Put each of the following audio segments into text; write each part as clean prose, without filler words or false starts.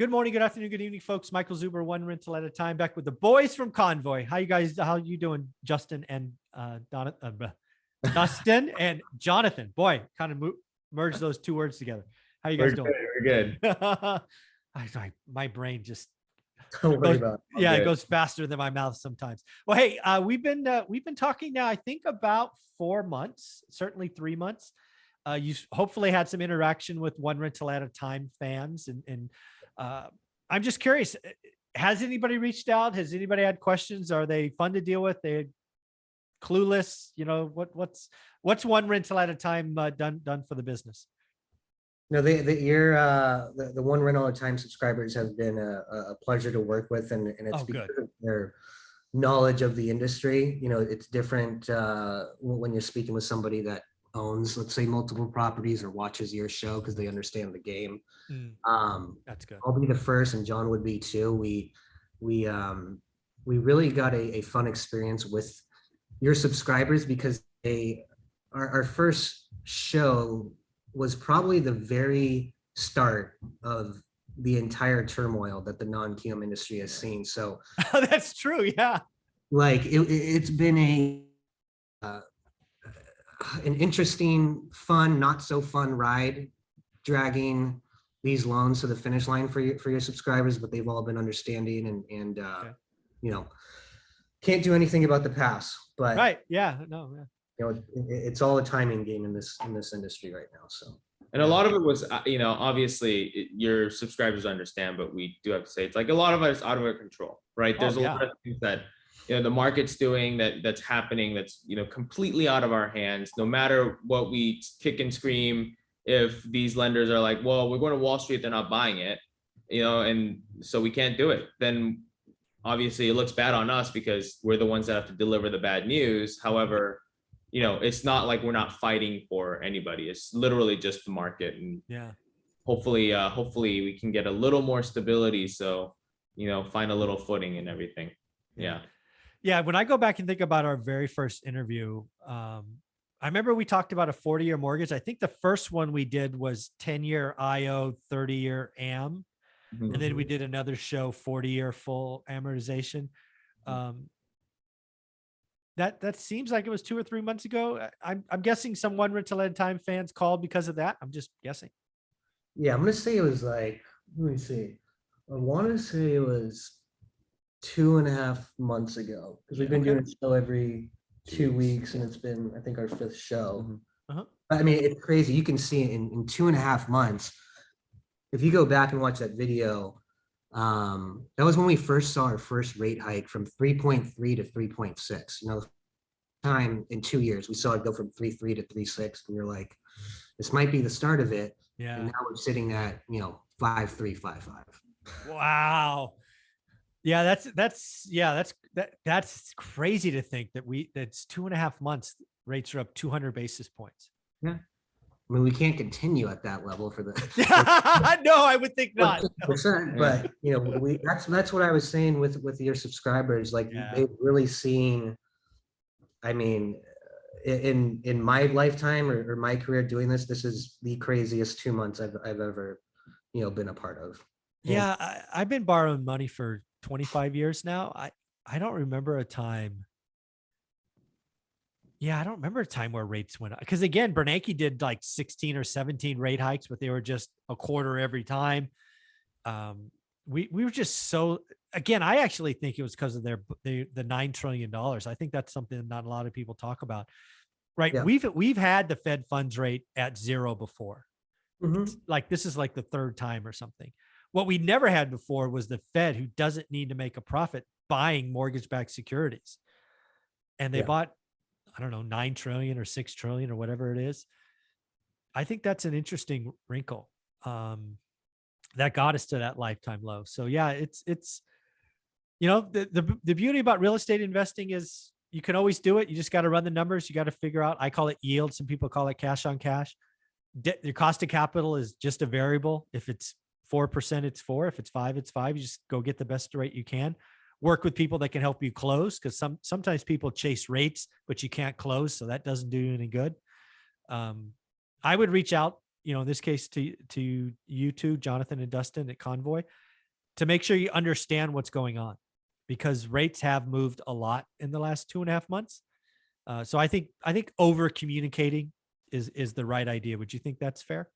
Good morning, good afternoon, good evening, folks. Michael Zuber, one rental at a time, back with the boys from Convoy. How you doing, Justin and Dustin and Jonathan? Boy, kind of merge those two words together. How you guys doing? We're good. My brain just Don't worry about it. it goes faster than my mouth sometimes. Well, hey, we've been talking now, I think about 4 months, certainly 3 months. You hopefully had some interaction with One Rental at a Time fans, and I'm just curious, has anybody reached out? Has anybody had questions? Are they fun to deal with? They're clueless. You know, what's One Rental at a Time done for the business? No, the One Rental at a Time subscribers have been a pleasure to work with, and it's because of their knowledge of the industry. You know, it's different when you're speaking with somebody that owns, let's say, multiple properties or watches your show because they understand the game. That's good. I'll be the first, and John would be too. We really got a fun experience with your subscribers because our first show was probably the very start of the entire turmoil that the non-QM industry has seen. So that's true. Yeah. Like it's been an interesting, fun, not so fun ride, dragging these loans to the finish line for your subscribers, but they've all been understanding and you know, can't do anything about the past, but right. Yeah. No. Yeah. You know, it's all a timing game in this industry right now. So, and a lot of it was, you know, obviously your subscribers understand, but we do have to say it's like a lot of it is out of our control, right? There's a lot of things that, you know, the market's doing that's happening that's, you know, completely out of our hands. No matter what we kick and scream, if these lenders are like, well, we're going to Wall Street, they're not buying it, you know, and so we can't do it, then obviously it looks bad on us because we're the ones that have to deliver the bad news. However, you know, it's not like we're not fighting for anybody. It's literally just the market, and hopefully we can get a little more stability. So, you know, find a little footing and everything. Yeah. When I go back and think about our very first interview, I remember we talked about a 40-year mortgage. I think the first one we did was 10-year IO, 30-year AM. And then we did another show, 40-year full amortization. That seems like it was 2 or 3 months ago. I'm guessing some One Rental at a Time fans called because of that. I'm just guessing. Yeah, I'm gonna say it was like, let me see. I want to say it was 2.5 months ago because we've been doing a show every 2 weeks, and it's been, I think, our 5th show. I mean, it's crazy. You can see it in 2.5 months. If you go back and watch that video, that was when we first saw our first rate hike from 3.3 to 3.6. You know, time in 2 years, we saw it go from 3.3 to 3.6. And we were like, this might be the start of it. Yeah. And now we're sitting at, you know, 5.3, 5.5. Wow. Yeah, that's crazy to think that that's 2.5 months. Rates are up 200 basis points. Yeah. I mean, we can't continue at that level for the. No, I would think not. But you know, that's what I was saying with your subscribers. Like they've really seen. I mean, in my lifetime or my career doing this, this is the craziest 2 months I've ever, you know, been a part of. Yeah, I've been borrowing money for 25 years now. I don't remember a time. Yeah, I don't remember a time where rates went up. Because again, Bernanke did like 16 or 17 rate hikes, but they were just a quarter every time. We were just so, again, I actually think it was because of the $9 trillion. I think that's something not a lot of people talk about. Right. Yeah. We've had the Fed funds rate at 0 before. Like this is like the 3rd time or something. What we never had before was the Fed, who doesn't need to make a profit, buying mortgage-backed securities. And they bought, I don't know, 9 trillion or 6 trillion or whatever it is. I think that's an interesting wrinkle that got us to that lifetime low. So yeah, it's, you know, the beauty about real estate investing is you can always do it. You just got to run the numbers. You got to figure out, I call it yield. Some people call it cash on cash. Your cost of capital is just a variable. If it's 4%, it's 4. If it's 5, it's 5. You just go get the best rate you can. Work with people that can help you close, because sometimes people chase rates, but you can't close. So that doesn't do you any good. I would reach out, you know, in this case to you two, Jonathan and Dustin at Convoy, to make sure you understand what's going on, because rates have moved a lot in the last 2.5 months. So I think over communicating is the right idea. Would you think that's fair?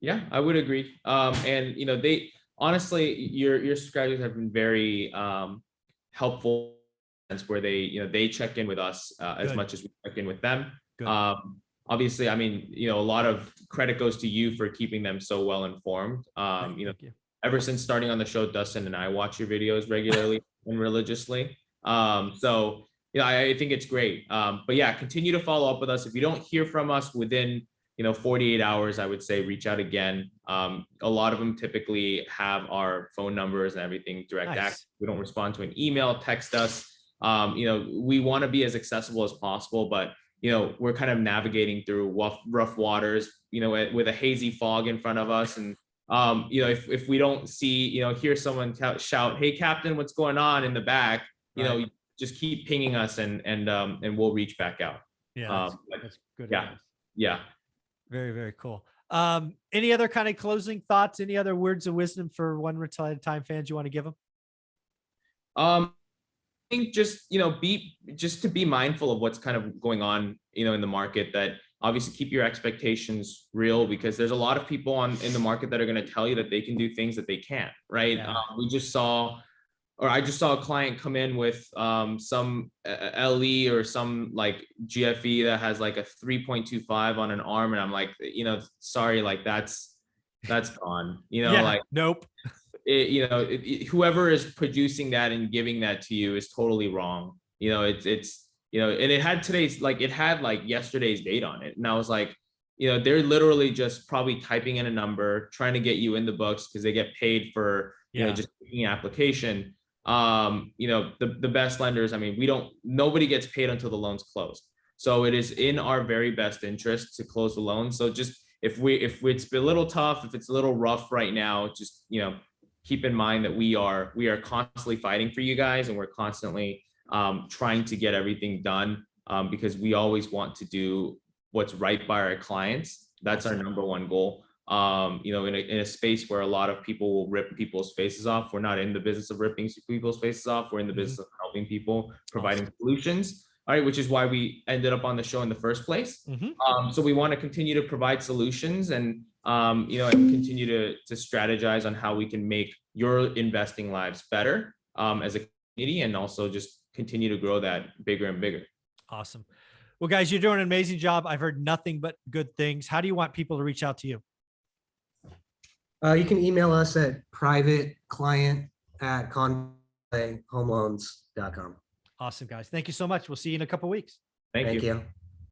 Yeah, I would agree. And they honestly, your subscribers have been very helpful, where they check in with us as Good. much as we check in with them. Good. Obviously, I mean, a lot of credit goes to you for keeping them so well informed. Thank you. Ever since starting on the show, Dustin and I watch your videos regularly and religiously. So I think it's great. But yeah, continue to follow up with us. If you don't hear from us within 48 hours, I would say reach out again. A lot of them typically have our phone numbers and everything direct Nice. access. We don't respond to an email, text us. We want to be as accessible as possible, but we're kind of navigating through rough waters, with a hazy fog in front of us. And if we don't see, hear someone shout, "Hey, Captain, what's going on?" in the back, Right. just keep pinging us, and we'll reach back out. Yeah, that's good. Yeah. advice. Yeah. Very, very cool. Any other kind of closing thoughts? Any other words of wisdom for One Rental at a Time fans you want to give them? I think just to be mindful of what's kind of going on in the market, that obviously keep your expectations real, because there's a lot of people in the market that are going to tell you that they can do things that they can't, right? Yeah. I just saw a client come in with some LE or some like GFE that has like a 3.25 on an arm, and I'm like, sorry, like that's gone, Yeah, like nope. whoever is producing that and giving that to you is totally wrong. And it had yesterday's date on it, and I was like, they're literally just probably typing in a number, trying to get you in the books because they get paid for just making an application. The best lenders, I mean, nobody gets paid until the loan's closed. So it is in our very best interest to close the loan. So just if it's a little tough, if it's a little rough right now, just keep in mind that we are constantly fighting for you guys, and we're constantly trying to get everything done, because we always want to do what's right by our clients. That's our number one goal. In a space where a lot of people will rip people's faces off, we're not in the business of ripping people's faces off. We're in the business of helping people, providing solutions. All right, which is why we ended up on the show in the first place. So we want to continue to provide solutions, and and continue to strategize on how we can make your investing lives better as a community, and also just continue to grow that bigger and bigger. Awesome. Well, guys, you're doing an amazing job. I've heard nothing but good things. How do you want people to reach out to you? You can email us at privateclient@conwayhomeloans.com. Awesome, guys. Thank you so much. We'll see you in a couple of weeks. Thank you.